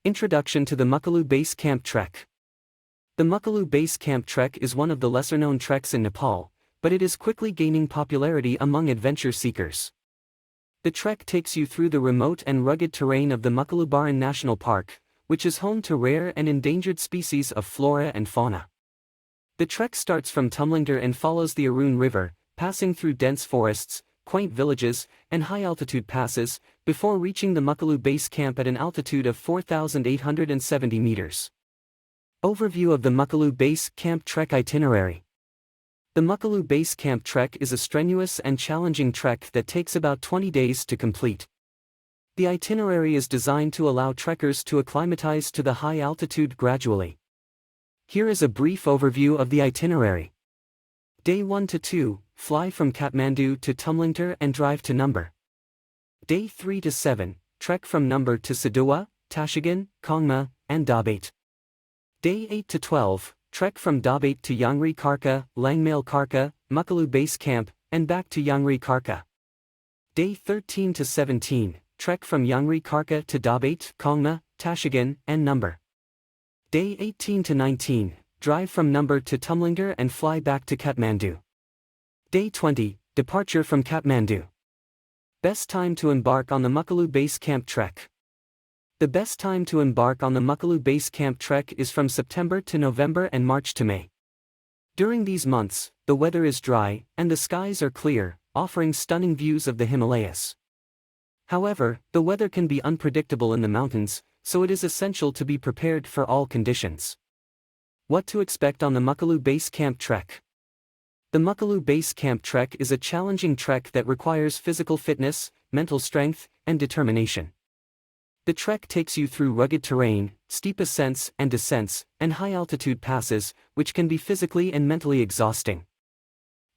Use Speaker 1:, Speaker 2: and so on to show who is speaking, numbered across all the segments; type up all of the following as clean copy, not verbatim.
Speaker 1: Introduction to the Makalu Base Camp Trek. The Makalu Base Camp Trek is one of the lesser-known treks in Nepal, but it is quickly gaining popularity among adventure seekers. The trek takes you through the remote and rugged terrain of the Makalu-Barun National Park, which is home to rare and endangered species of flora and fauna. The trek starts from Tumlingtar and follows the Arun River, passing through dense forests, quaint villages, and high-altitude passes, before reaching the Makalu Base Camp at an altitude of 4,870 meters. Overview of the Makalu Base Camp Trek itinerary. The Makalu Base Camp Trek is a strenuous and challenging trek that takes about 20 days to complete. The itinerary is designed to allow trekkers to acclimatize to the high altitude gradually. Here is a brief overview of the itinerary. Day 1 to 2, fly from Kathmandu to Tumlingtar and drive to Number. Day 3 to 7, trek from Number to Saduwa, Tashigan, Kongma, and Dabate. Day 8 to 12, trek from Dabate to Yangri Karka, Langmail Karka, Makalu Base Camp, and back to Yangri Karka. Day 13 to 17, trek from Yangri Karka to Dabate, Kongma, Tashigan, and Number. Day 18 to 19, drive from Number to Tumlingtar and fly back to Kathmandu. Day 20, departure from Kathmandu. Best time to embark on the Makalu Base Camp Trek. The best time to embark on the Makalu Base Camp Trek is from September to November and March to May. During these months, the weather is dry, and the skies are clear, offering stunning views of the Himalayas. However, the weather can be unpredictable in the mountains, so it is essential to be prepared for all conditions. What to expect on the Makalu Base Camp Trek. The Makalu Base Camp Trek is a challenging trek that requires physical fitness, mental strength, and determination. The trek takes you through rugged terrain, steep ascents and descents, and high-altitude passes, which can be physically and mentally exhausting.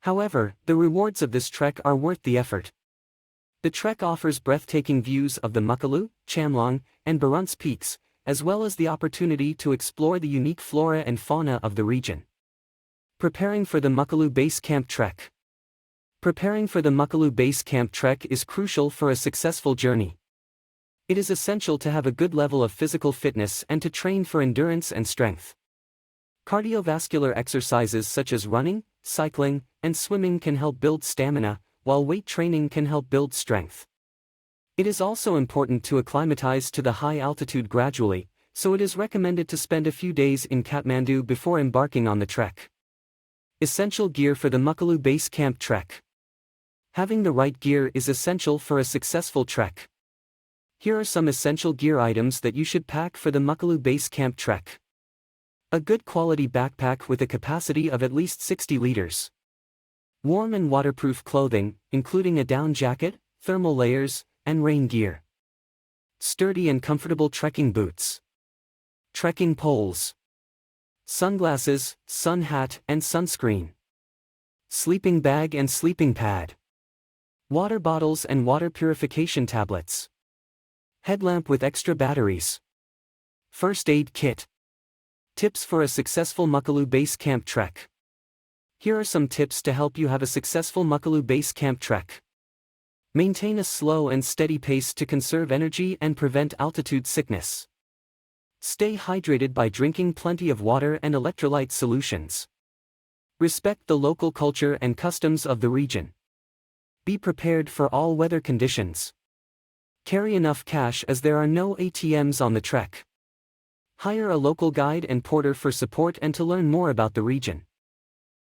Speaker 1: However, the rewards of this trek are worth the effort. The trek offers breathtaking views of the Makalu, Chamlong, and Barunt's peaks, as well as the opportunity to explore the unique flora and fauna of the region. Preparing for the Makalu Base Camp Trek. Preparing for the Makalu Base Camp Trek is crucial for a successful journey. It is essential to have a good level of physical fitness and to train for endurance and strength. Cardiovascular exercises such as running, cycling, and swimming can help build stamina, while weight training can help build strength. It is also important to acclimatize to the high altitude gradually, so it is recommended to spend a few days in Kathmandu before embarking on the trek. Essential gear for the Makalu Base Camp Trek. Having the right gear is essential for a successful trek. Here are some essential gear items that you should pack for the Makalu Base Camp Trek. A good quality backpack with a capacity of at least 60 liters. Warm and waterproof clothing, including a down jacket, thermal layers, and rain gear. Sturdy and comfortable trekking boots. Trekking poles. Sunglasses, sun hat and sunscreen. Sleeping bag and sleeping pad. Water bottles and water purification tablets. Headlamp with extra batteries. First aid kit. Tips for a successful Makalu Base Camp Trek. Here are some tips to help you have a successful Makalu Base Camp Trek. Maintain a slow and steady pace to conserve energy and prevent altitude sickness. Stay hydrated by drinking plenty of water and electrolyte solutions. Respect the local culture and customs of the region. Be prepared for all weather conditions. Carry enough cash as there are no ATMs on the trek. Hire a local guide and porter for support and to learn more about the region.